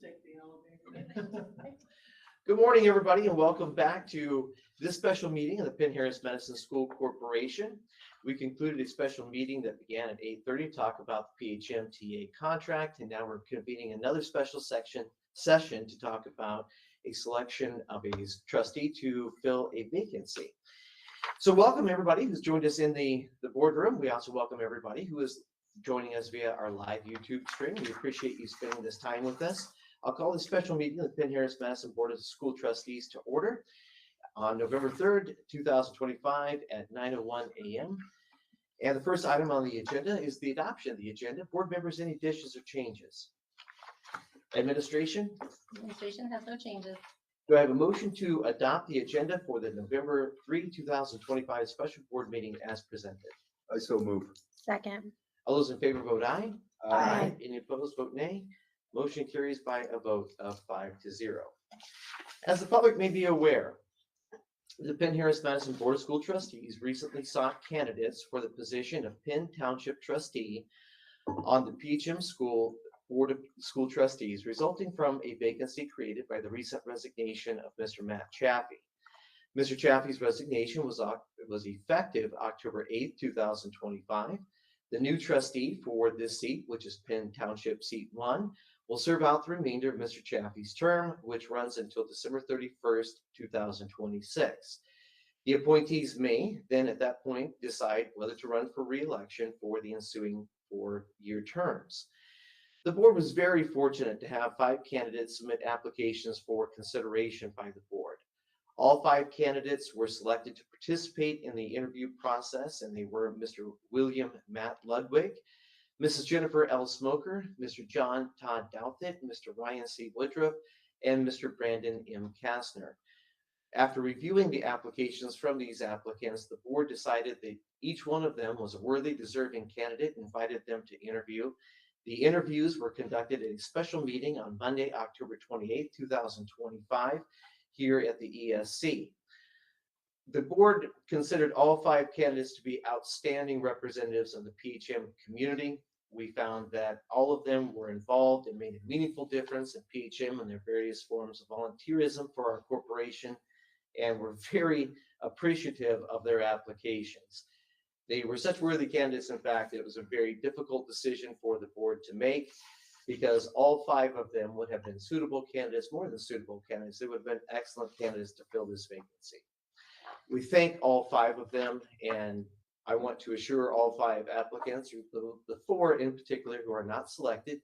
take the elevator. Good morning, everybody, and welcome back to this special meeting of the Penn-Harris-Madison School Corporation. We concluded a special meeting that began at 8:30 to talk about the PHMTA contract, and now we're convening another special session to talk about a selection of a trustee to fill a vacancy. So welcome everybody who's joined us in the boardroom. We also welcome everybody who is joining us via our live YouTube stream. We appreciate you spending this time with us. I'll call this special meeting of the Penn-Harris-Madison Board of School Trustees to order on November 3rd, 2025 at 9:01 a.m. And the first item on the agenda is the adoption of the agenda. Board members, any additions or changes? Administration? Administration has no changes. Do I have a motion to adopt the agenda for the November 3, 2025 special board meeting as presented? I so move. Second. All those in favor vote aye. Aye. Any opposed vote nay. Motion carries by a vote of 5-0. As the public may be aware, the Penn-Harris-Madison Board of School Trustees recently sought candidates for the position of Penn Township Trustee on the PHM School Board of School Trustees, resulting from a vacancy created by the recent resignation of Mr. Matt Chaffee. Mr. Chaffee's resignation was effective October 8, 2025. The new trustee for this seat, which is Penn Township Seat 1, will serve out the remainder of Mr. Chaffee's term, which runs until December 31st, 2026. The appointees may then at that point decide whether to run for re-election for the ensuing 4-year terms. The board was very fortunate to have 5 candidates submit applications for consideration by the board. All 5 candidates were selected to participate in the interview process, and they were Mr. William Matt Ludwig, Mrs. Jennifer L. Smoker, Mr. John Todd Douthit, Mr. Ryan C. Woodruff, and Mr. Brandon M. Kastner. After reviewing the applications from these applicants, the board decided that each one of them was a worthy, deserving candidate and invited them to interview. The interviews were conducted at a special meeting on Monday, October 28, 2025, here at the ESC. The board considered all 5 candidates to be outstanding representatives of the PHM community. We found that all of them were involved and made a meaningful difference in PHM and their various forms of volunteerism for our corporation, and were very appreciative of their applications. They were such worthy candidates, in fact, that it was a very difficult decision for the board to make, because all 5 of them would have been suitable candidates, more than suitable candidates. They would have been excellent candidates to fill this vacancy. We thank all 5 of them, and I want to assure all 5 applicants, the 4 in particular who are not selected,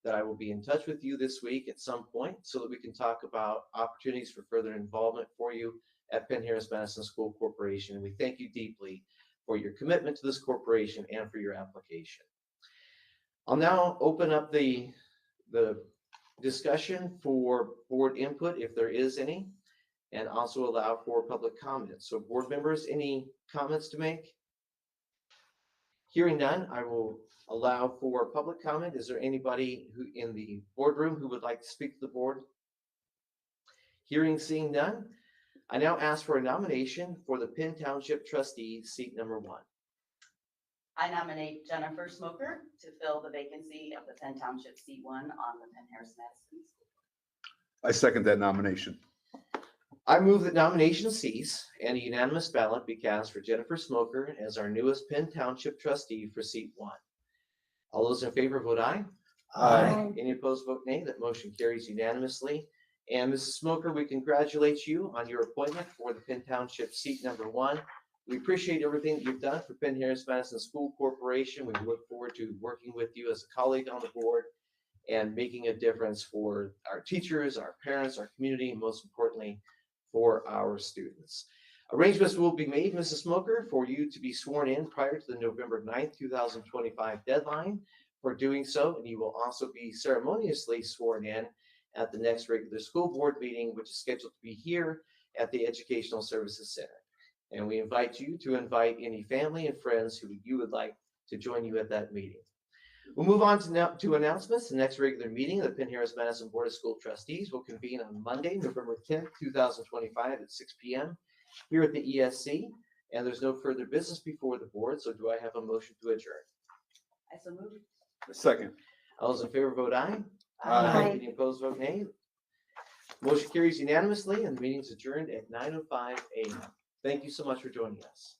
that I will be in touch with you this week at some point so that we can talk about opportunities for further involvement for you at Penn-Harris-Madison School Corporation. And we thank you deeply for your commitment to this corporation and for your application. I'll now open up the discussion for board input, if there is any, and also allow for public comments. So board members, any comments to make? Hearing none, I will allow for public comment. Is there anybody who in the boardroom who would like to speak to the board? Seeing none, I now ask for a nomination for the Penn Township Trustee, seat number 1. I nominate Jennifer Smoker to fill the vacancy of the Penn Township Seat 1 on the Penn-Harris-Madison School. I second that nomination. I move that nomination cease and a unanimous ballot be cast for Jennifer Smoker as our newest Penn Township Trustee for seat 1. All those in favor vote aye. Aye. Any opposed vote nay. That motion carries unanimously. And Mrs. Smoker, we congratulate you on your appointment for the Penn Township seat number 1. We appreciate everything that you've done for Penn-Harris-Madison School Corporation. We look forward to working with you as a colleague on the board and making a difference for our teachers, our parents, our community, and most importantly, for our students. Arrangements will be made, Mrs. Smoker, for you to be sworn in prior to the November 9th, 2025 deadline for doing so, and you will also be ceremoniously sworn in at the next regular school board meeting, which is scheduled to be here at the Educational Services Center. And we invite you to invite any family and friends who you would like to join you at that meeting. We'll move on to announcements. The next regular meeting of the Penn-Harris-Madison Board of School Trustees will convene on Monday, November 10th, 2025 at 6 p.m. here at the ESC. And there's no further business before the board, so do I have a motion to adjourn? I so move. Second. All those in favor vote aye. Aye. Any opposed, vote nay. Motion carries unanimously and the meeting is adjourned at 9:05 a.m. Thank you so much for joining us.